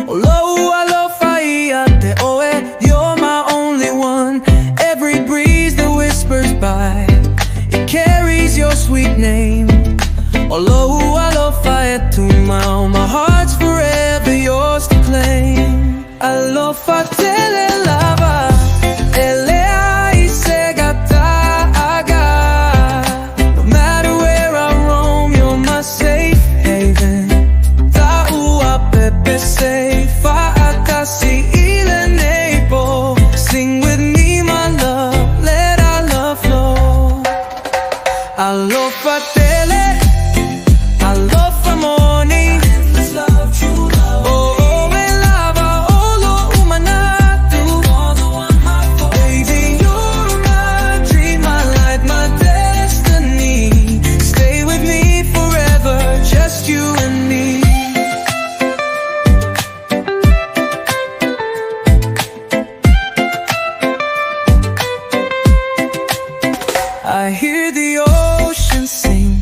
Aloha, aloha, te oe, you're my only one. Every breeze that whispers by, it carries your sweet name. Aloha, aloha, tu mau, my heart's forever yours to claim. Aloha, tele lava, elea I segata aga. No matter where I roam, you're my safe haven. Ta'ua pepe safe, fa'atasi ilenepo. Sing with me, my love, let our love flow. Aloha, tele, aloha, morning. I hear the ocean sing,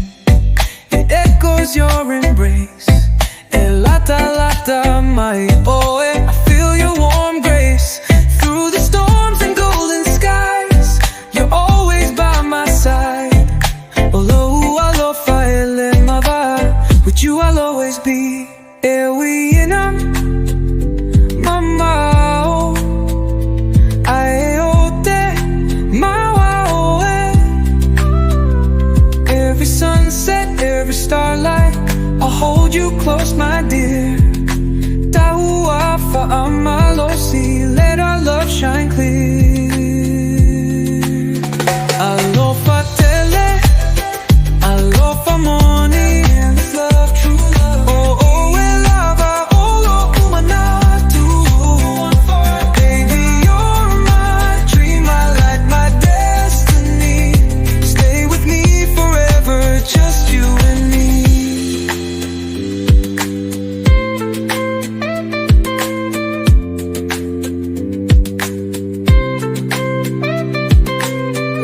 it echoes your embrace. Elata lata mai oe, I feel your warm grace. Through the storms and golden skies, you're always by my side. Aloha, aloha, ele mava, with you I'll always be. Ewi ina, mama. Sunset, every starlight, I'll hold you close, my dear. Ta'ua fa'amalosi, let our love shine clear. Aloha tele, aloha morning. Love, true love. Oh, oh, we lava, olo umanatu. Baby, you're my dream, my light, my destiny. Stay with me forever, just you and me.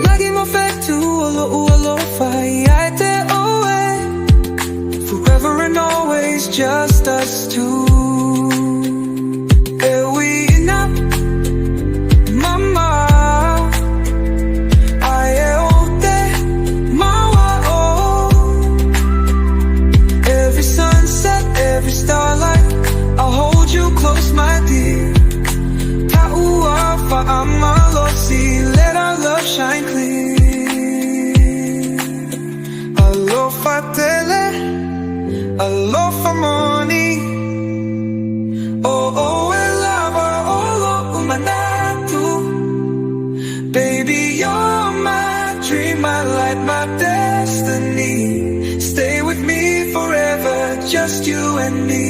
Lagimafetu, aloha, te oe. Forever and always, just us two. Ewi ina, mama. Every starlight, I'll hold you close, my dear. Ta'ua fa'amalosi, let our love shine clear. Aloha tele, aloha morning. Oh, oh, we lava, olo umanatu. Baby, you're my dream, my light, my destiny. Stay with me forever, just you and me.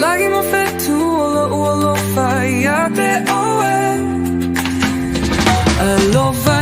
Lagimafetu, aloha, te oe. Aloha